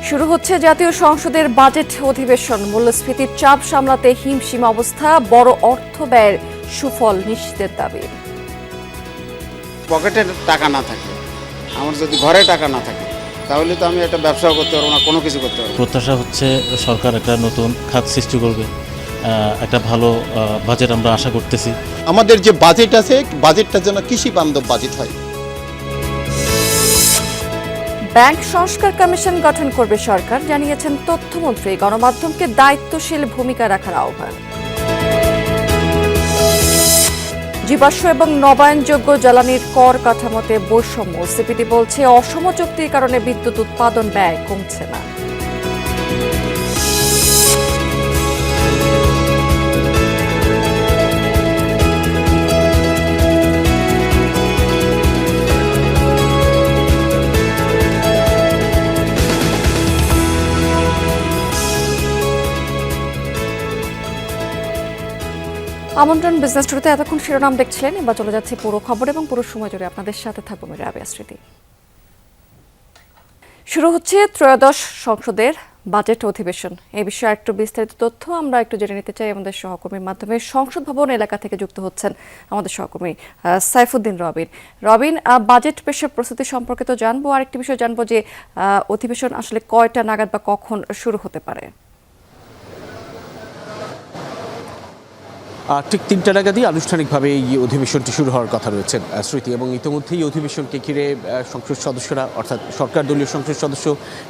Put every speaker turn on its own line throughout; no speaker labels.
শুরু হচ্ছে জাতীয় সংসদের বাজেট অধিবেশন। মূল্যস্ফীতির চাপ সামলাতে হিমশিম অবস্থা, বড় অর্থ ব্যয়ের সুফল নিশ্চিতের দাবি।
পকেটে টাকা না থাকে, আমার যদি ঘরে টাকা না থাকে, তাহলে তো আমি একটা ব্যবসাও করতে পারবো না, কোনো কিছু করতে পারবো না।
প্রত্যাশা হচ্ছে সরকার একটা নতুন খাত সৃষ্টি করবে, একটা ভালো বাজেট আমরা আশা করতেছি।
আমাদের যে বাজেট আছে, বাজেটটা যেন কৃষি বান্ধব বাজেট হয়।
ব্যাংক সংস্কার কমিশন গঠন করবে সরকার, জানিয়েছেন তথ্যমন্ত্রী। গণমাধ্যমকে দায়িত্বশীল ভূমিকা রাখার আহ্বান। জীবাশ্ম এবং নবায়নযোগ্য জ্বালানির কর কাঠামোতে বৈষম্য। সিপিডি বলছে অসম চুক্তির কারণে বিদ্যুৎ উৎপাদন ব্যয় কমছে না। আমন্ত্রণ বিজনেস টুডেতে এতক্ষণ শিরোনাম দেখছিলেন, এবার চলে যাচ্ছে পুরো খবর এবং পুরো সময় জুড়ে আপনাদের সাথে থাকবো আমি রাবেয়া স্মৃতি। শুরু হচ্ছে ত্রয়োদশ সংসদের বাজেট অধিবেশন। এই বিষয়ে একটু বিস্তারিত তথ্য আমরা একটু জেনে নিতে চাই আমাদের সহকর্মীর মাধ্যমে। সংসদ ভবন এলাকা থেকে যুক্ত হচ্ছেন আমাদের সহকর্মী সাইফুদ্দিন রবিন। বাজেট পেশের প্রস্তুতি সম্পর্কে তো জানবো, আর একটি বিষয় জানবো যে অধিবেশন আসলে কয়টা নাগাদ বা কখন শুরু হতে পারে?
ঠিক ৩টা নাগাদই আনুষ্ঠানিকভাবে এই অধিবেশনটি শুরু হওয়ার কথা রয়েছে স্মৃতি, এবং ইতিমধ্যেই অধিবেশনকে ঘিরে সংসদ সদস্যরা, অর্থাৎ সরকার দলীয় সংসদ সদস্য,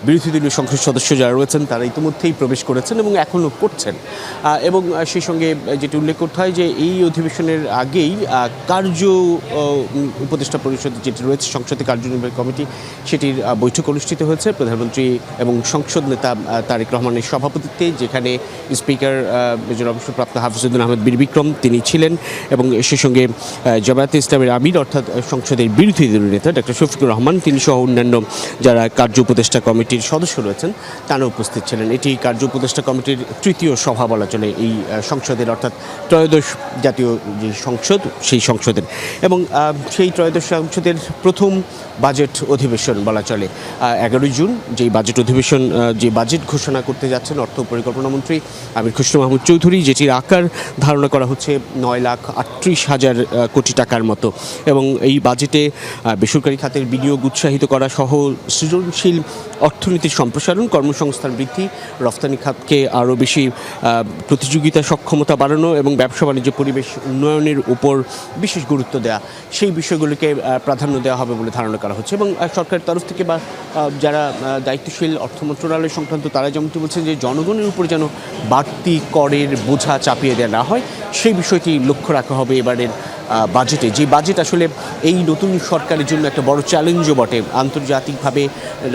বিরোধী দলীয় সংসদ সদস্য যারা রয়েছেন তারা ইতিমধ্যেই প্রবেশ করেছেন এবং এখনও করছেন। এবং সেই সঙ্গে যেটি উল্লেখ করতে হয় যে এই অধিবেশনের আগেই কার্য উপদেষ্টা পরিষদ যেটি রয়েছে, সংসদে কার্যনির্বাহী কমিটি, সেটির বৈঠক অনুষ্ঠিত হয়েছে প্রধানমন্ত্রী এবং সংসদ নেতা তারেক রহমানের সভাপতিত্বে, যেখানে স্পিকার মেজর অবসরপ্রাপ্ত হাফিজউদ্দিন আহমেদ বিক্রম তিনি ছিলেন, এবং সেই সঙ্গে জামায়াতে ইসলামের আমির অর্থাৎ সংসদের বিরোধী দলীয় নেতা ডক্টর শফিকুর রহমান তিনি সহ অন্যান্য যারা কার্য উপদেষ্টা কমিটির সদস্য রয়েছেন তারা উপস্থিত ছিলেন। এটি কার্য উপদেষ্টা কমিটির তৃতীয় সভা বলা চলে এই সংসদের, অর্থাৎ ত্রয়োদশ জাতীয় যে সংসদ সেই সংসদের, এবং সেই ত্রয়োদশ সংসদের প্রথম বাজেট অধিবেশন বলা চলে 11 জুন। যেই বাজেট অধিবেশন, যে বাজেট ঘোষণা করতে যাচ্ছেন অর্থ পরিকল্পনা মন্ত্রী আমির খুসরো মাহমুদ চৌধুরী, যেটির আকার ধারণা করা হচ্ছে 9,38,000 কোটি টাকার মতো, এবং এই বাজেটে বেসরকারি খাতের বিনিয়োগ উৎসাহিত করা সহ সৃজনশীল অর্থনীতির সম্প্রসারণ, কর্মসংস্থান বৃদ্ধি, রফতানি খাতকে আরও বেশি প্রতিযোগিতা সক্ষমতা বাড়ানো এবং ব্যবসা বাণিজ্য পরিবেশ উন্নয়নের উপর বিশেষ গুরুত্ব দেওয়া, সেই বিষয়গুলিকে প্রাধান্য দেওয়া হবে বলে ধারণা করা হচ্ছে। এবং সরকারের তরফ থেকে বা যারা দায়িত্বশীল অর্থ মন্ত্রণালয় সংক্রান্ত তারা যেমনটি বলছেন যে জনগণের উপর যেন বাড়তি করের বোঝা চাপিয়ে দেওয়া না হয়, সেই বিষয়টি লক্ষ্য রাখা হবে এবারের বাজেটে। যে বাজেট আসলে এই নতুন সরকারের জন্য একটা বড় চ্যালেঞ্জও বটে। আন্তর্জাতিকভাবে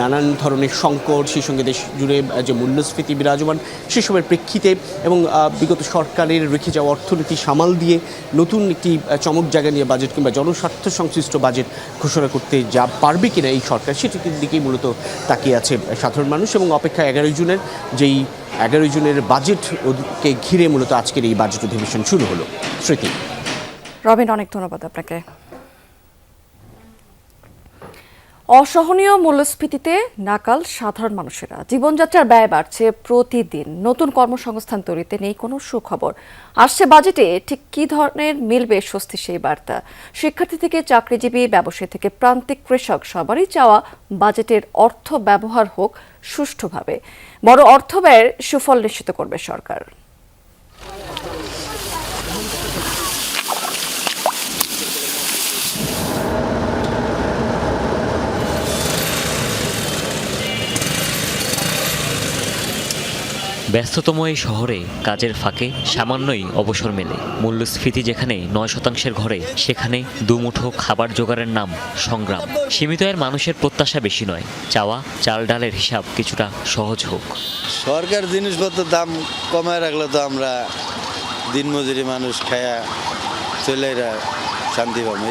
নানান ধরনের সংকট, সেই সঙ্গে দেশ জুড়ে যে মূল্যস্ফীতি বিরাজমান, সেসবের প্রেক্ষিতে এবং বিগত সরকারের রেখে যাওয়া অর্থনীতি সামাল দিয়ে নতুন একটি চমক জায়গা নিয়ে বাজেট কিংবা জনস্বার্থ সংশ্লিষ্ট বাজেট ঘোষণা করতে যা পারবে কিনা এই সরকার, সেটির দিকেই মূলত তাকিয়ে আছে সাধারণ মানুষ, এবং অপেক্ষা 11 জুনের যেই 11 জুনের বাজেটকে ঘিরে মূলত আজকের এই বাজেট অধিবেশন শুরু হলো। স্মৃতি।
রবিন, অনেক ধন্যবাদ আপনাকে। অসহনীয় মূল্যস্ফীতিতে নাকাল সাধারণ মানুষেরা। জীবনযাত্রার ব্যয় বাড়ছে প্রতিদিন। নতুন কর্মসংস্থান তৈরিতে নেই কোনো সুখবর। আসছে বাজেটে ঠিক কী ধরনের মিলবে স্বস্তি সেই বার্তা? শিক্ষার্থী থেকে চাকরিজীবী, ব্যবসায়ী থেকে প্রান্তিক কৃষক, সবারই চাওয়া বাজেটের অর্থ ব্যবহার হোক সুষ্ঠুভাবে। বড় অর্থ ব্যয়ের সুফল নিশ্চিত করবে সরকার।
ব্যস্ততম এই শহরে কাজের ফাঁকে সামান্যই অবসর মেলে। মূল্যস্ফীতি যেখানে 9% ঘরে, সেখানে দুমুঠো খাবার জোগাড়ের নাম সংগ্রাম। সীমিত আয়ের মানুষের প্রত্যাশা বেশি নয়, চাওয়া চাল ডালের হিসাব কিছুটা সহজ হোক।
সরকার জিনিসপত্রের দাম কমায় রাখলে তো আমরা দিনমজুরি মানুষ খায়া চলে শান্তি পাবো।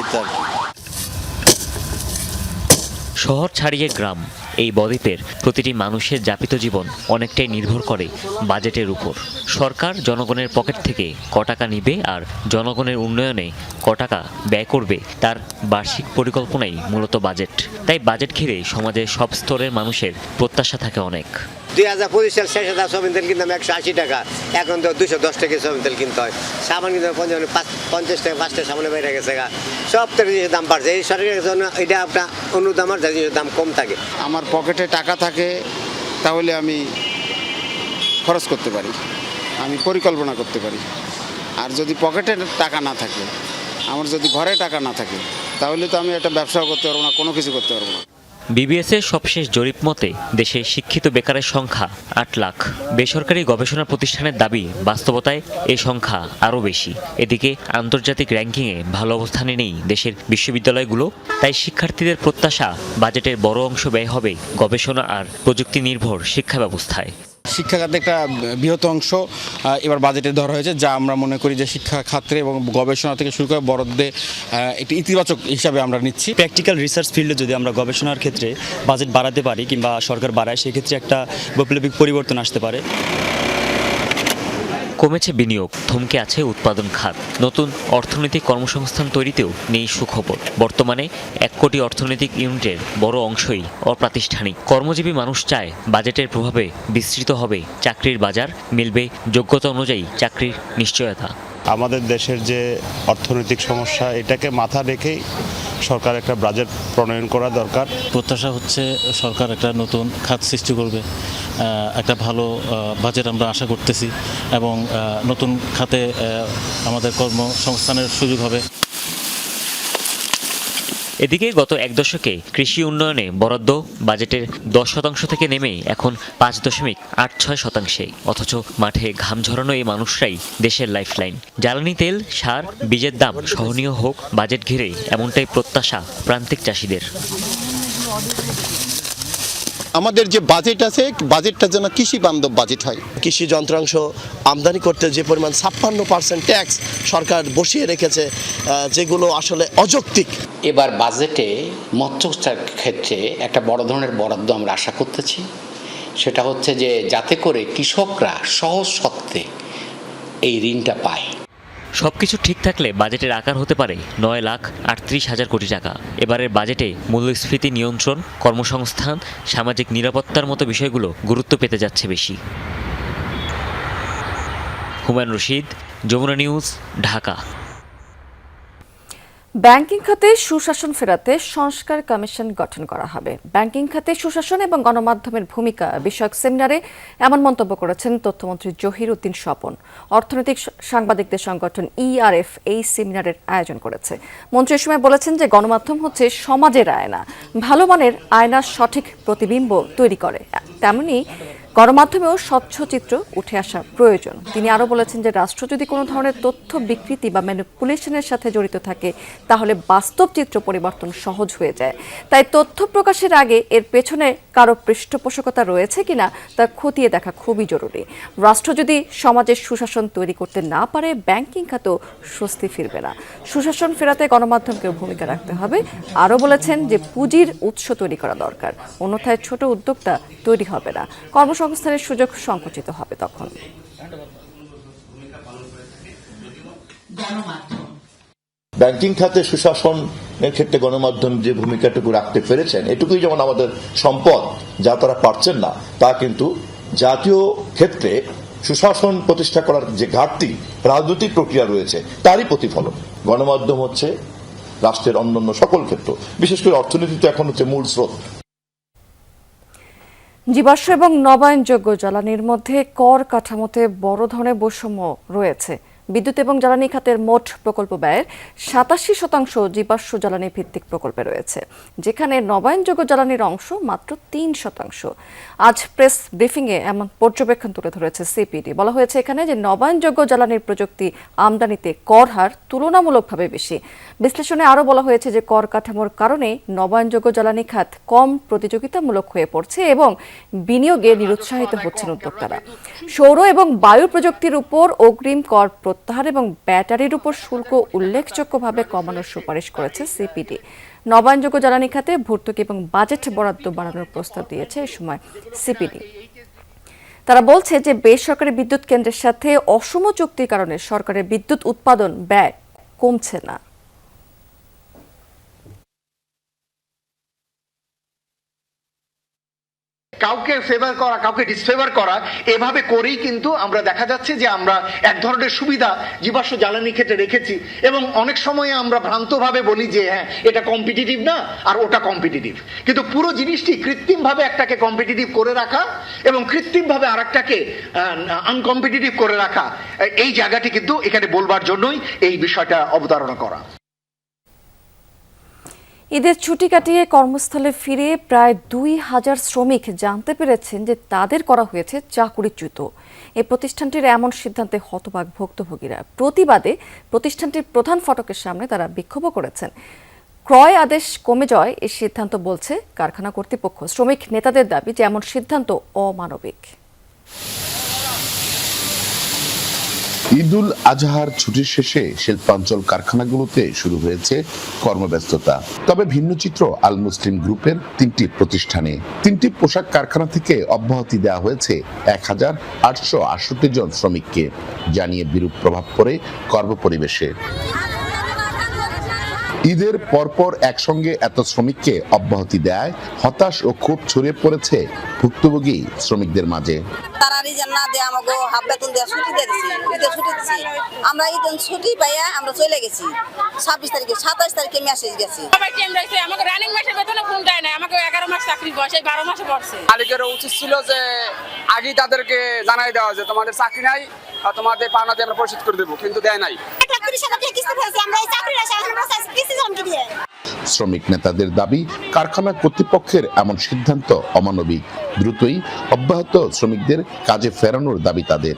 শহর ছাড়িয়ে গ্রাম, এই বদ্বীপের প্রতিটি মানুষের যাপিত জীবন অনেকটাই নির্ভর করে বাজেটের উপর। সরকার জনগণের পকেট থেকে ক টাকা নিবে আর জনগণের উন্নয়নে ক টাকা ব্যয় করবে তার বার্ষিক পরিকল্পনাই মূলত বাজেট। তাই বাজেট ঘিরে সমাজের সব স্তরের মানুষের প্রত্যাশা থাকে অনেক।
2025 সাল শেষে সয়াবিন তেল কিনতাম 180 টাকা, এখন তো 210 টাকা সয়াবিন তেল কিনতে হয়। সাবান কিনতে 50 টাকা 5 টাকা সাবানে বেড়ে গেছে, সব থেকে জিনিসের দাম বাড়ছে। এই সরকারের জন্য এটা আপনার অনুদান আমার জিনিসের দাম কম থাকে।
আমার পকেটে টাকা থাকে তাহলে আমি খরচ করতে পারি, আমি পরিকল্পনা করতে পারি। আর যদি পকেটে টাকা না থাকে, আমার যদি ঘরে টাকা না থাকে, তাহলে তো আমি একটা ব্যবসাও করতে পারবো না, কোনো কিছু করতে পারবো না।
বিবিএসের সবশেষ জরিপ মতে দেশে শিক্ষিত বেকারের সংখ্যা 8 লাখ। বেসরকারি গবেষণা প্রতিষ্ঠানের দাবি, বাস্তবতায় এই সংখ্যা আরও বেশি। এদিকে আন্তর্জাতিক র্যাঙ্কিংয়ে ভালো অবস্থানে নেই দেশের বিশ্ববিদ্যালয়গুলো। তাই শিক্ষার্থীদের প্রত্যাশা বাজেটের বড় অংশ ব্যয় হবে গবেষণা আর প্রযুক্তি নির্ভর শিক্ষা ব্যবস্থায়।
শিক্ষা খাতে একটা বৃহৎ অংশ এবার বাজেটে ধরা হয়েছে, যা আমরা মনে করি যে শিক্ষা খাতে এবং গবেষণা থেকে শুরু করে বরাদ্দে একটি ইতিবাচক হিসাবে আমরা নিচ্ছি।
প্র্যাকটিক্যাল রিসার্চ ফিল্ডে যদি আমরা গবেষণার ক্ষেত্রে বাজেট বাড়াতে পারি কিংবা সরকার বাড়ায়, সেক্ষেত্রে একটা বৈপ্লবিক পরিবর্তন আসতে পারে।
কমেছে বিনিয়োগ, থমকে আছে উৎপাদন খাত। নতুন অর্থনৈতিক কর্মসংস্থান তৈরিতেও নেই সুখবর। বর্তমানে 1 কোটি অর্থনৈতিক ইউনিটের বড় অংশই অপ্রাতিষ্ঠানিক। কর্মজীবী মানুষ চায় বাজেটের প্রভাবে বিস্তৃত হবে চাকরির বাজার, মিলবে যোগ্যতা অনুযায়ী চাকরির নিশ্চয়তা।
আমাদের দেশের যে অর্থনৈতিক সমস্যা, এটাকে মাথা রেখেই সরকার একটা বাজেট প্রণয়ন করা দরকার।
প্রত্যাশা হচ্ছে সরকার একটা নতুন খাত সৃষ্টি করবে, একটা ভালো বাজেট আমরা আশা করতেছি এবং নতুন খাতে আমাদের কর্মসংস্থানের সুযোগ হবে।
এদিকে গত 1 দশকে কৃষি উন্নয়নে বরাদ্দ বাজেটের 10% থেকে নেমে এখন 5.86%। অথচ মাঠে ঘাম ঝরানো এই মানুষরাই দেশের লাইফলাইন। জ্বালানি তেল, সার, বীজের দাম সহনীয় হোক বাজেট ঘিরে, এমনটাই প্রত্যাশা প্রান্তিক চাষিদের।
আমাদের যে বাজেট আছে, বাজেটটা যেন কৃষি বান্ধব বাজেট হয়।
কৃষি যন্ত্রাংশ আমদানি করতে যে পরিমাণ 56% ট্যাক্স সরকার বসিয়ে রেখেছে, যেগুলো আসলে অযৌক্তিক।
এবার বাজেটে মৎস্য ক্ষেত্রে একটা বড় ধরনের বরাদ্দ আমরা আশা করতেছি। সেটা হচ্ছে যে যাতে করে কৃষকরা সহজ শর্তে এই ঋণটা পায়।
সবকিছু ঠিক থাকলে বাজেটের আকার হতে পারে 9,38,000 কোটি টাকা। এবারের বাজেটে মূল্যস্ফীতি নিয়ন্ত্রণ, কর্মসংস্থান, সামাজিক নিরাপত্তার মতো বিষয়গুলো গুরুত্ব পেতে যাচ্ছে বেশি। হুমায়ুন রশিদ, যমুনা নিউজ, ঢাকা।
ব্যাংকিং খাতে সুশাসন ফেরাতে সংস্কার কমিশন গঠন করা হবে। ব্যাংকিং খাতে সুশাসন এবং গণমাধ্যমের ভূমিকা বিষয়ক সেমিনারে এমন মন্তব্য করেছেন তথ্যমন্ত্রী জহির উদ্দিন স্বপন। অর্থনৈতিক সাংবাদিকদের সংগঠন ইআরএফ এই সেমিনারের আয়োজন করেছে। মন্ত্রী এ সময় বলেছেন যে গণমাধ্যম হচ্ছে সমাজের আয়না, ভালো মানের আয়নার সঠিক প্রতিবিম্ব তৈরি করে। তেমনি গণমাধ্যমেও স্বচ্ছ চিত্র উঠে আসা প্রয়োজন। তিনি আরও বলেছেন যে রাষ্ট্র যদি কোনো ধরনের তথ্য বিকৃতি বা ম্যানিপুলেশনের সাথে জড়িত থাকে, তাহলে বাস্তব চিত্র পরিবর্তন সহজ হয়ে যায়। তাই তথ্য প্রকাশের আগে এর পেছনে কারো পৃষ্ঠপোষকতা রয়েছে কিনা তা খতিয়ে দেখা খুবই জরুরি। রাষ্ট্র যদি সমাজের সুশাসন তৈরি করতে না পারে, ব্যাংকিং খাতেও স্বস্তি ফিরবে না। সুশাসন ফেরাতে গণমাধ্যমকেও ভূমিকা রাখতে হবে। আরও বলেছেন যে পুঁজির উৎস তৈরি করা দরকার, অন্যথায় ছোট উদ্যোক্তা তৈরি হবে না, কর্মসংস্থানের সুযোগ সংকুচিত হবে। তখন
ব্যাংকিং খাতে সুশাসনের ক্ষেত্রে গণমাধ্যম যে ভূমিকাটুকু রাখতে পেরেছেন, এটুকুই যেমন আমাদের সম্পদ, যা তারা পারছেন না, তা কিন্তু জাতীয় ক্ষেত্রে সুশাসন প্রতিষ্ঠা করার যে ঘাটতি রাজনৈতিক প্রক্রিয়া রয়েছে, তারই প্রতিফলন। গণমাধ্যম হচ্ছে রাষ্ট্রের অন্যান্য সকল ক্ষেত্র, বিশেষ করে অর্থনীতিতে এখন হচ্ছে মূল স্রোত।
জীবাশ্ম এবং নবায়নযোগ্য জ্বালানির মধ্যে কর কাঠামোতে বড় ধরনের বৈষম্য রয়েছে। বিদ্যুৎ এবং জ্বালানি খাতের মোট প্রকল্প ব্যয়ের 87% জীবাশ্ম জ্বালানি ভিত্তিক প্রকল্পে রয়েছে, যেখানে নবায়নযোগ্য জ্বালানির অংশ মাত্র 3%। আজ প্রেস ব্রিফিংয়ে এমন পর্যবেক্ষণ তুলে ধরেছে সিপিডি। বলা হয়েছে এখানে যে নবায়নযোগ্য জ্বালানির প্রযুক্তি আমদানিতে কর হার তুলনামূলকভাবে বেশি। বিশ্লেষণে আরও বলা হয়েছে যে কর কাঠামোর কারণে নবায়নযোগ্য জ্বালানি খাত কম প্রতিযোগিতামূলক হয়ে পড়ছে এবং বিনিয়োগে নিরুৎসাহিত হচ্ছেন উদ্যোক্তারা। সৌর এবং বায়ু প্রযুক্তির উপর অগ্রিম কর প্রত্যাহার এবং ব্যাটারির উপর শুল্ক উল্লেখযোগ্যভাবে কমানোর সুপারিশ করেছে সিপিডি। নবায়নযোগ্য জ্বালানি খাতে ভর্তুকি এবং বাজেট বরাদ্দ বাড়ানোর প্রস্তাব দিয়েছে এ সময় সিপিডি। তারা বলছে যে বেসরকারি বিদ্যুৎ কেন্দ্রের সাথে অসম চুক্তির কারণে সরকারের বিদ্যুৎ উৎপাদন ব্যয় কমছে না।
কাউকে ফেভার করা, কাউকে ডিসফেভার করা, এভাবে করেই কিন্তু আমরা দেখা যাচ্ছে যে আমরা এক ধরনের সুবিধা জীবাশ্ম জ্বালানি ক্ষেত্রে রেখেছি এবং অনেক সময় আমরা ভ্রান্তভাবে বলি যে হ্যাঁ এটা কম্পিটিটিভ না আর ওটা কম্পিটিটিভ, কিন্তু পুরো জিনিসটি কৃত্রিমভাবে একটাকে কম্পিটিটিভ করে রাখা এবং কৃত্রিমভাবে আরেকটাকে আনকম্পিটিটিভ করে রাখা, এই জায়গাটি কিন্তু এখানে বলবার জন্যই এই বিষয়টা অবতারণা করা।
ঈদের ছুটি কাটিয়ে কর্মস্থলে ফিরে প্রায় ২,০০০ শ্রমিক জানতে পেরেছেন যে তাদের করা হয়েছে চাকরিচ্যুত। এই প্রতিষ্ঠানটির এমন সিদ্ধান্তে হতবাক ভুক্তভোগীরা। প্রতিবাদে প্রতিষ্ঠানটির প্রধান ফটকের সামনে তারা বিক্ষোভও করেছেন। ক্রয় আদেশ কমে যাওয়ায় এই সিদ্ধান্ত বলছে কারখানা কর্তৃপক্ষ। শ্রমিক নেতাদের দাবি যে এমন সিদ্ধান্ত অমানবিক।
ঈদুল আজহার ছুটির শেষে শিল্পাঞ্চল কারখানাগুলোতে শুরু হয়েছে কর্মব্যস্ততা। তবে ভিন্ন চিত্র আল মুসলিম গ্রুপের 3টি প্রতিষ্ঠানে। 3টি পোশাক কারখানা থেকে অব্যাহতি দেওয়া হয়েছে ১,৮৬৮ জন শ্রমিককে, জানিয়ে বিরূপ প্রভাব পড়ে কর্মপরিবেশে। ঈদের পরপর একসঙ্গে এত শ্রমিককে অব্যাহতি দেয় হতাশ ও ক্ষোভ ছড়িয়ে পড়েছে ভুক্তভোগী শ্রমিকদের মাঝে।
তারা রিজন না দিয়ে আমাকে হাফ বেতন দিয়ে ছুটি দিয়ে দিছি, ঈদের ছুটি দিছি। আমরা ঈদের ছুটি পাইয়া আমরা চলে গেছি 26 তারিখে, 27 তারিখে মেসেজ গেছি।
আমাকে রানিং মাসের বেতনে ফোন দেয় না, আমাকে 11 মাস চাকরি বয়স, 12 মাসে পড়ছে।
মালিকের উচিত ছিল যে আগেই তাদেরকে জানাই দেওয়া যে তোমাদের চাকরি নাই আর তোমাদের পাওনা দিয়ে আমরা পরিশোধ করে দেবো, কিন্তু দেয় নাই।
শ্রমিক নেতাদের দাবি কারখানা কর্তৃপক্ষের এমন সিদ্ধান্ত অমানবিক। দ্রুতই অব্যাহত শ্রমিকদের কাজে ফেরানোর দাবি তাদের।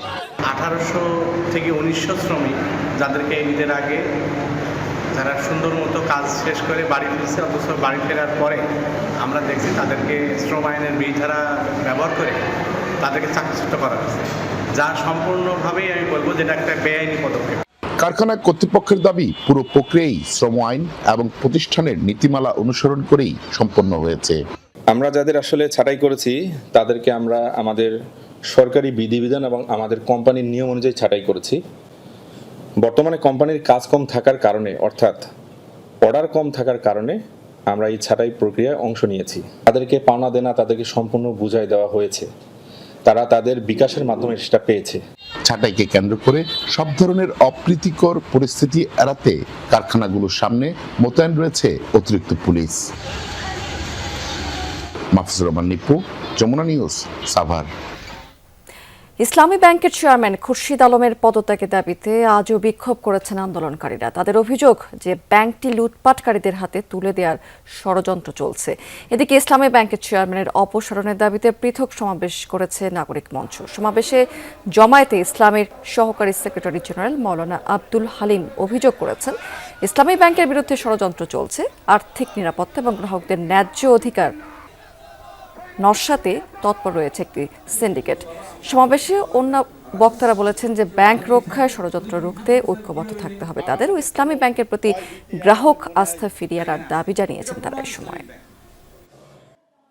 1800 থেকে 1900 শ্রমিক যাদেরকে ঈদের আগে যারা সুন্দর মতো কাজ শেষ করে বাড়ি ফিরছে, অথচ বাড়ি ফেরার পরে আমরা দেখছি তাদেরকে শ্রম আইনের বিধারা ব্যবহার করে তাদেরকে চাকরিচ্যুত করা হয়েছে, যা সম্পূর্ণভাবেই আমি বলবো যেটা একটা বেআইনি পদক্ষেপ।
কারখানা কর্তৃপক্ষের দাবি পুরো প্রক্রিয়াই শ্রম আইন এবং প্রতিষ্ঠানের নীতিমালা অনুসরণ করেই সম্পন্ন হয়েছে।
আমরা যাদের আসলে ছাঁটাই করেছি তাদেরকে আমরা আমাদের সরকারি বিধিবিধান এবং আমাদের কোম্পানির নিয়ম অনুযায়ী ছাঁটাই করেছি। বর্তমানে কোম্পানির কাজ কম থাকার কারণে, অর্থাৎ অর্ডার কম থাকার কারণে আমরা এই ছাঁটাই প্রক্রিয়ায় অংশ নিয়েছি। তাদেরকে পাওনা দেনা তাদেরকে সম্পূর্ণ বুঝাই দেওয়া হয়েছে, তারা তাদের বিকাশের মাধ্যমে সেটা পেয়েছে।
ছাঁটাইকে কেন্দ্র করে সব ধরনের অপ্রীতিকর পরিস্থিতি এড়াতে কারখানাগুলোর সামনে মোতায়েন রয়েছে অতিরিক্ত পুলিশ। মাহফুজুর রহমান নিপু, যমুনা নিউজ, সাভার।
ইসলামী ব্যাংকের চেয়ারম্যান খুরশিদ আলমের পদত্যাগের দাবিতে আজও বিক্ষোভ করেছেন আন্দোলনকারীরা। তাদের অভিযোগ যে ব্যাংকটি লুটপাটকারীদের হাতে তুলে দেওয়ার ষড়যন্ত্র চলছে। এদিকে ইসলামী ব্যাংকের চেয়ারম্যানের অপসারণের দাবিতে পৃথক সমাবেশ করেছে নাগরিক মঞ্চ। সমাবেশে জামায়াতে ইসলামের সহকারী সেক্রেটারি জেনারেল মাওলানা আব্দুল হালিম অভিযোগ করেছেন, ইসলামী ব্যাংকের বিরুদ্ধে ষড়যন্ত্র চলছে। আর্থিক নিরাপত্তা এবং গ্রাহকদের ন্যায্য অধিকার নস্যাতে তৎপর রয়েছে একটি সিন্ডিকেট। সমাবেশে অন্য বক্তারা বলেছেন যে ব্যাংক রক্ষায় ষড়যন্ত্র রুখতে ঐক্যবদ্ধ থাকতে হবে তাদের ও ইসলামী ব্যাংকের প্রতি গ্রাহক আস্থা ফিরিয়ে আনার দাবি জানিয়েছেন তারা। এই সময়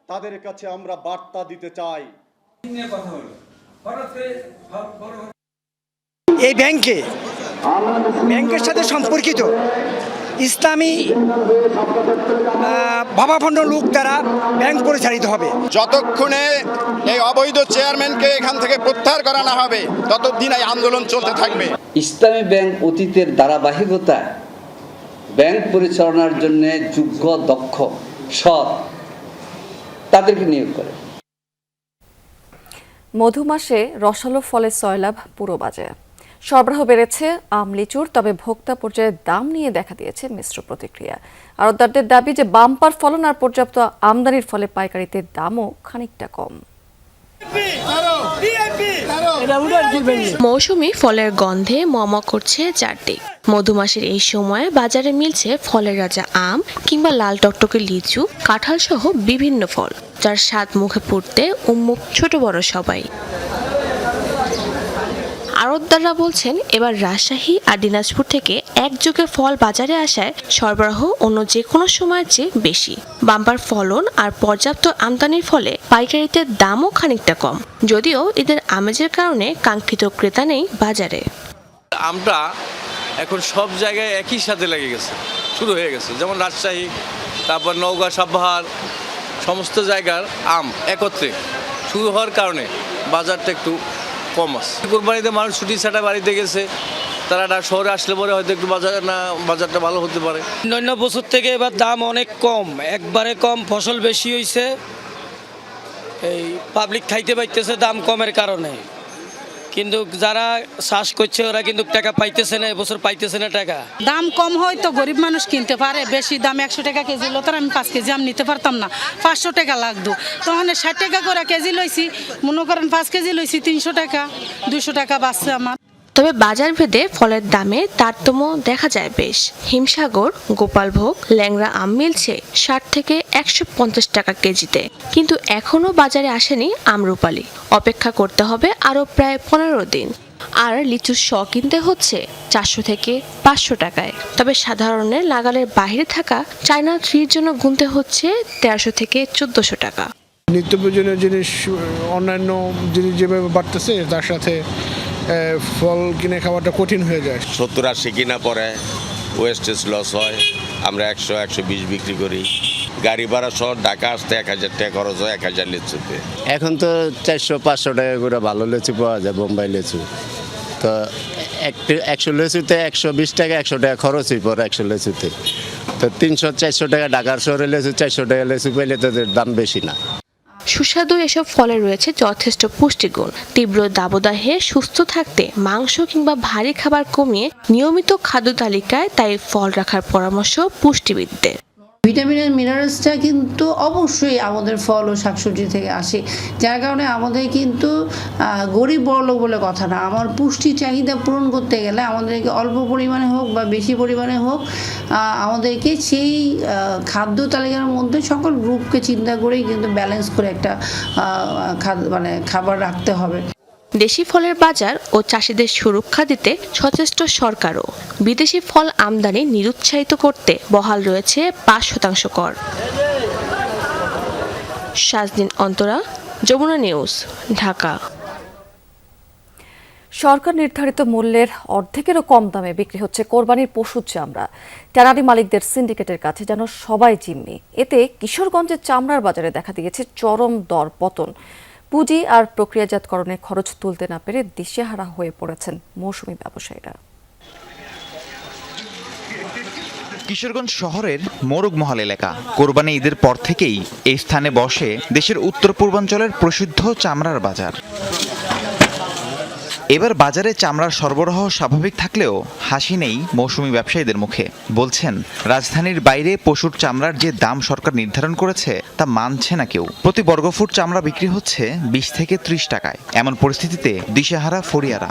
তাদের কাছে আমরা বার্তা দিতে চাই,
এই ব্যাংকের সাথে সম্পর্কিত ইসলামী ভাবাপন্ন লোক দ্বারা ব্যাংক পরিচালিত হবে।
যতক্ষণে এই অবৈধ চেয়ারম্যানকে এখান থেকে প্রত্যাহার করা না হবে ততদিন এই আন্দোলন চলতে থাকবে।
ইসলামী ব্যাংক অতীতের ধারাবাহিকতা ব্যাংক পরিচালনার জন্য যোগ্য, দক্ষ, সৎ তাদেরকে নিয়োগ করে।
মধু মাসে রসালো ফলের সয়লাভ পুরো বাজারে। সরবরাহ বেড়েছে আম লিচুর, তবে ভোক্তা পর্যায়ে দাম নিয়ে দেখা দিয়েছে মিশ্র প্রতিক্রিয়া। আড়তদারদের দাবি যে বাম্পার ফলন আর পর্যাপ্ত আমদানির ফলে পাইকারিতে দামও খানিকটা কম।
মৌসুমি ফলের গন্ধে মমা করছে চারদিক। মধুমাসের এই সময়ে বাজারে মিলছে ফলের রাজা আম কিংবা লাল টকটকে লিচু, কাঁঠাল সহ বিভিন্ন ফল, যার স্বাদ মুখে পড়তে উন্মুখ ছোট বড় সবাই। আড়তদাররা বলছেন এবার রাজশাহী আর দিনাজপুর থেকে একযোগে ফল বাজারে আসায় সরবরাহ অন্য যে কোনো সময়ের চেয়ে বেশি। বাম্পার ফলন আর পর্যাপ্ত আমদানির ফলে পাইকারিতে দামও খানিকটা কম, যদিও ঈদের আমেজের কারণে কাঙ্ক্ষিত ক্রেতা নেই বাজারে।
আমটা এখন সব জায়গায় একই সাথে লেগে গেছে, শুরু হয়ে গেছে। যেমন রাজশাহী, তারপর নওগাঁ, সাবহার, সমস্ত জায়গার আম একত্রে শুরু হওয়ার কারণে বাজারটা একটু কম আছে। কোরবানিতে মানুষ ছুটি ছাটা বাড়িতে গেছে, তারা শহরে আসলে পরে হয়তো একটু বাজারটা ভালো হতে পারে।
অন্যান্য বছর থেকে এবার দাম অনেক কম, একবারে কম, ফসল বেশি হয়েছে, এই পাবলিক খাইতে পাইতেছে দাম কমের কারণে। কিন্তু যারা চাষ করছে ওরা কিন্তু টাকা পাইতেছে না, এবছর পাইতেছে না টাকা।
দাম কম হয় তো গরিব মানুষ কিনতে পারে, বেশি দাম 100 টাকা কেজি হলো তার আমি 5 কেজি আম নিতে পারতাম না, 500 টাকা লাগতো। তখন 60 টাকা করে কেজি লইছি, মনে করেন 5 কেজি লইছি 300 টাকা, 200 টাকা বাঁচছে আমার।
তবে বাজার ভেদে ফলের দামে তারতম্য দেখা যায় বেশ। হিমসাগর, গোপালভোগ, ল্যাংড়া আম মিলছে 60 থেকে 150 টাকা কেজিতে, কিন্তু এখনো বাজারে আসেনি আমরুপালি। অপেক্ষা করতে হবে আরও প্রায় 15 দিন। আর লিচুর শ কিনতে হচ্ছে 400 থেকে 500 টাকায়। তবে সাধারণের নাগালের বাইরে থাকা চায়না ট্রির জন্য গুনতে হচ্ছে 1300 থেকে 1400 টাকা।
নিত্য প্রয়োজনীয় জিনিস, অন্যান্য জিনিস যেভাবে বাড়তেছে তার সাথে ফল কিনে খাওয়াটা কঠিন হয়ে যায়।
70-80 কিনা পরে ওয়েস্টেজ লস হয়, আমরা 100-120 বিক্রি করি। গাড়ি ভাড়া সহ ঢাকা আসতে 1000 টাকা খরচ হয় 1000 লিচুতে।
এখন তো 400-500 টাকা করে ভালো লিচু পাওয়া যায়, বোম্বাই লিচু। তো 100 লিচুতে 120 টাকা 100 টাকা খরচই পড়ে 100 লিচুতে। তো 300-400 টাকা ঢাকার শহরে লিচু, 400 টাকা লিচু পেলে তাদের দাম বেশি না।
সুস্বাদু এসব ফলে রয়েছে যথেষ্ট পুষ্টিগুণ। তীব্র দাবদাহে সুস্থ থাকতে মাংস কিংবা ভারী খাবার কমিয়ে নিয়মিত খাদ্য তালিকায় তাই ফল রাখার পরামর্শ পুষ্টিবিদদের।
ভিটামিন আর মিনারেলসটা কিন্তু অবশ্যই আমাদের ফল ও শাকসবজি থেকে আসে, যার কারণে আমাদের কিন্তু গরিব বড়লোক বলে কথা না। আমার পুষ্টি চাহিদা পূরণ করতে গেলে আমাদেরকে অল্প পরিমাণে হোক বা বেশি পরিমাণে হোক, আমাদেরকে সেই খাদ্য তালিকার মধ্যে সকল গ্রুপকে চিন্তা করেই কিন্তু ব্যালেন্স করে একটা খাবার রাখতে হবে।
দেশি ফলের বাজার ও চাষিদের সুরক্ষা দিতে সচেষ্ট সরকারও। বিদেশি ফল আমদানি নিরুৎসাহিত করতে বহাল রয়েছে 5% কর। শাজদিন অন্তরা, যমুনা নিউজ, ঢাকা।
সরকার নির্ধারিত মূল্যের অর্ধেকেরও কম দামে বিক্রি হচ্ছে কোরবানির পশুর চামড়া। ট্যানারি মালিকদের সিন্ডিকেটের কাছে যেন সবাই জিম্মি। এতে কিশোরগঞ্জের চামড়ার বাজারে দেখা দিয়েছে চরম দর পতন। পুঁজি আর প্রক্রিয়াজাতকরণের খরচ তুলতে না পেরে দিশেহারা হয়ে পড়েছেন মৌসুমী ব্যবসায়ীরা।
কিশোরগঞ্জ শহরের মোরগমহল এলাকা। কোরবানি ঈদের পর থেকেই এই স্থানে বসে দেশের উত্তর পূর্বাঞ্চলের প্রসিদ্ধ চামড়ার বাজার। এবার বাজারে চামড়ার সরবরাহ স্বাভাবিক থাকলেও হাসি নেই মৌসুমী ব্যবসায়ীদের মুখে। বলছেন, রাজধানীর বাইরে পশুর চামড়ার যে দাম সরকার নির্ধারণ করেছে তা মানছে না কেউ। প্রতি বর্গফুট চামড়া বিক্রি হচ্ছে 20 থেকে 30 টাকায়। এমন পরিস্থিতিতে দিশেহারা ফরিয়ারা।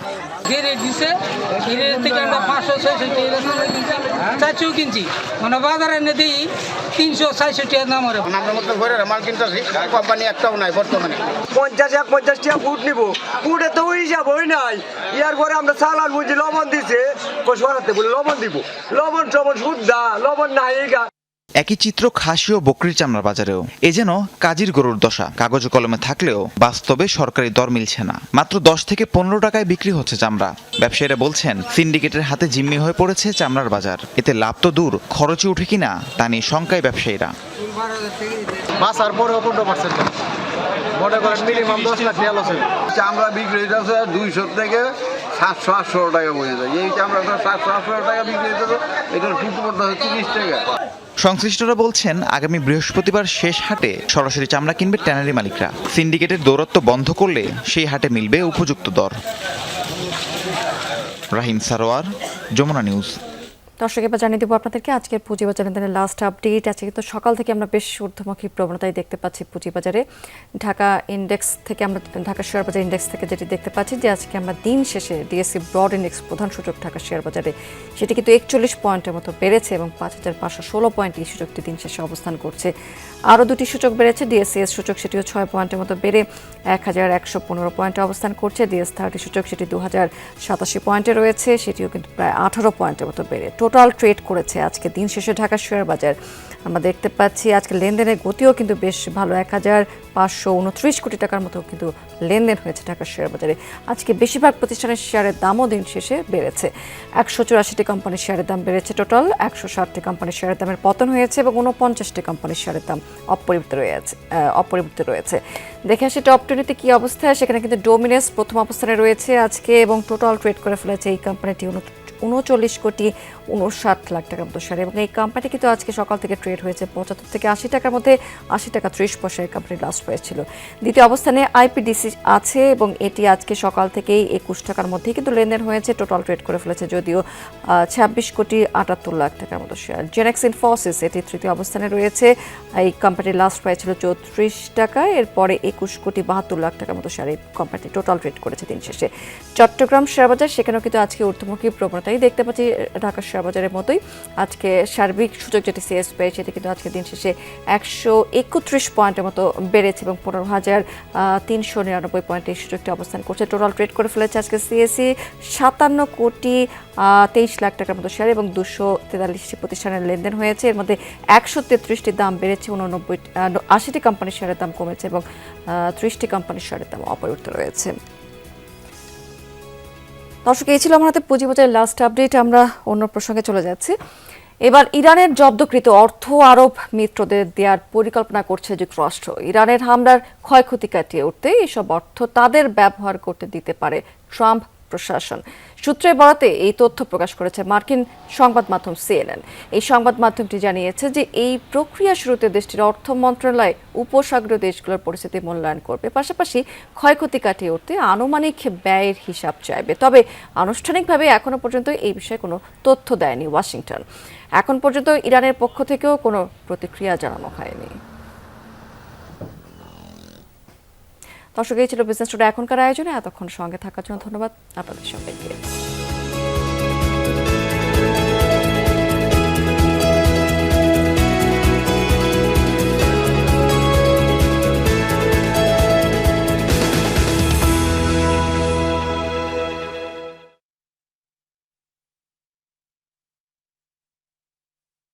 কিনছি মানে বাজারে এনে দিই 300-400 টাকা দাম।
আমরা মতো ঘরের মাল কিনতেছি, কোম্পানি একটাও নাই বর্তমানে।
50 টাকা ফুট নিব, ফুটে তো ওই হিসাব হই নাই। ইয়ার পরে আমরা চালান বুঝি লবণ দিছে, সরাতে বলে লবণ দিব, লবণ শুদ্ধা লবণ নাই।
একই চিত্র খাসি ও বকরির চামড়ার বাজারেও। এ যেন কাজীর গরুর দশা। কাগজ কলমে থাকলেও বাস্তবে সরকারি দর মিলছে না। মাত্র 10 থেকে 15 টাকায় বিক্রি হচ্ছে চামড়া। ব্যবসায়ীরা বলছেন, সিন্ডিকেটের হাতে জিম্মি হয়ে পড়েছে চামড়ার বাজার। এতে লাভ তো দূর, খরচই উঠে কিনা তা নিয়ে শঙ্কায় ব্যবসায়ীরা।
বাসার পরে 15% মনে করেন মিনিমাম 10 লাখ টাকা লস।
চামড়া বিক্রি হচ্ছে 200 থেকে 700-800 টাকা বলে যায়। এই চামড়াটা 700-800 টাকা বিক্রি হচ্ছে, এটার ফুট পড়তে হচ্ছে 30 টাকা।
সংশ্লিষ্টরা বলছেন, আগামী বৃহস্পতিবার শেষ হাটে সরাসরি চামড়া কিনবে ট্যানারি মালিকরা। সিন্ডিকেটের দৌরাত্ম্য বন্ধ করলে সেই হাটে মিলবে উপযুক্ত দর। রাহিম সারোয়ার, যমুনা নিউজ।
দর্শক এবার জানিয়ে দেবো আপনাদেরকে আজকের পুঁজিবাজার লেনদেনের লাস্ট আপডেট। আজকে কিন্তু সকাল থেকে আমরা বেশ ঊর্ধ্বমুখী প্রবণতাই দেখতে পাচ্ছি পুঁজিবাজারে। ঢাকা শেয়ার বাজার ইন্ডেক্স থেকে যেটি দেখতে পাচ্ছি যে আজকে আমরা দিন শেষে ডিএসসি ব্রড ইন্ডেক্স প্রধান সূচক ঢাকা শেয়ার বাজারে সেটি কিন্তু 41 পয়েন্টের মতো বেড়েছে এবং 5516 পয়েন্ট এই সূচকটি দিন শেষে অবস্থান করছে। আরও দুটি সূচক বেড়েছে, ডিএসসিএস সূচক সেটিও 6 পয়েন্টের মতো বেড়ে 1115 পয়েন্টে অবস্থান করছে। ডিএস30 সূচক সেটি 2087 পয়েন্টে রয়েছে, সেটিও কিন্তু প্রায় 18 পয়েন্টের মতো বেড়ে টোটাল ট্রেড করেছে আজকে দিন শেষে ঢাকা শেয়ার বাজার। আমরা দেখতে পাচ্ছি আজকে লেনদেনের গতিও কিন্তু বেশ ভালো, 1529 কোটি টাকার মতো কিন্তু লেনদেন হয়েছে ঢাকা শেয়ার বাজারে। আজকে বেশিরভাগ প্রতিষ্ঠানের শেয়ারের দামও দিন শেষে বেড়েছে। 184টি কোম্পানির শেয়ারের দাম বেড়েছে, টোটাল 160টি কোম্পানির শেয়ারের দামের পতন হয়েছে এবং 49টি কোম্পানির শেয়ারের দাম অপরিবর্তিত রয়েছে। দেখে আসি টপ 20তে কি অবস্থা। সেখানে কিন্তু ডোমিনেস প্রথম অবস্থানে রয়েছে আজকে এবং টোটাল ট্রেড করে ফেলেছে এই কোম্পানিটি 39 কোটি 59 লাখ টাকার মতো শেয়ার এবং এই কোম্পানি কিন্তু আজকে সকাল থেকে ট্রেড হয়েছে 75 থেকে 80 টাকার মধ্যে, 80 টাকা 30 পয়সা এই কোম্পানির লাস্ট প্রাইস ছিল। দ্বিতীয় অবস্থানে আইপিডিসি আছে এবং এটি আজকে সকাল থেকেই 21 টাকার মধ্যেই কিন্তু লেনদেন হয়েছে, টোটাল ট্রেড করে ফেলেছে যদিও 26 কোটি 78 লাখ টাকার মতো শেয়ার। জেনেক্স ইনফোসিস এটি তৃতীয় অবস্থানে রয়েছে, এই কোম্পানির লাস্ট প্রাইস ছিল 34 টাকা, এরপরে 21 কোটি 72 লাখ টাকার মতো শেয়ার এই কোম্পানিটি টোটাল ট্রেড করেছে দিন শেষে। চট্টগ্রাম শেয়ার বাজার সেখানেও কিন্তু আজকে ঊর্ধ্বমুখী প্রবণতাই দেখতে পাচ্ছি ঢাকা শেয়ার বাজারের মতোই। আজকে সার্বিক সূচক যেটি সিএসপি সেটি কিন্তু আজকে দিন শেষে 131 পয়েন্টের মতো বেড়েছে এবং 15,399 পয়েন্টে এই সূচকটি অবস্থান করছে। টোটাল ট্রেড করে ফেলেছে আজকে সিএসসি 57 কোটি 23 লাখ টাকার মতো শেয়ার এবং 243টি প্রতিষ্ঠানের লেনদেন হয়েছে। এর মধ্যে 133টি দাম বেড়েছে, 80টি কোম্পানির শেয়ারের দাম কমেছে এবং 30টি কোম্পানির শেয়ারের দাম অপরিবর্তিত রয়েছে। দর্শক এই ছিল আমার হাতে পুঁজিবাজারের লাস্ট আপডেট। আমরা অন্য প্রসঙ্গে চলে যাচ্ছি। এবার ইরানের জব্দকৃত অর্থ আরব মিত্রদের দেওয়ার পরিকল্পনা করছে যুক্তরাষ্ট্র। ইরানের হামলার ক্ষয়ক্ষতি কাটিয়ে উঠতে এসব অর্থ তাদের ব্যবহার করতে দিতে পারে ট্রাম্প প্রশাসন। সূত্রের বরাতে এই তথ্য প্রকাশ করেছে মার্কিন সংবাদ মাধ্যম সিএনএন। এই সংবাদ মাধ্যমটি জানিয়েছে যে এই প্রক্রিয়া শুরুতে দেশটির অর্থ মন্ত্রণালয় উপসাগরীয় দেশগুলোর পরিস্থিতি মূল্যায়ন করবে, পাশাপাশি ক্ষয়ক্ষতি কাটিয়ে উঠতে আনুমানিক ব্যয়ের হিসাব চাইবে। তবে আনুষ্ঠানিকভাবে এখনো পর্যন্ত এই বিষয়ে কোনো তথ্য দেয়নি ওয়াশিংটন। এখন পর্যন্ত ইরানের পক্ষ থেকেও কোনো প্রতিক্রিয়া জানানো হয়নি। দর্শক এই ছিল বিজনেস টুডে এখনকার আয়োজনে। এতক্ষণ সঙ্গে থাকার জন্য ধন্যবাদ আপনাদের সবাইকে।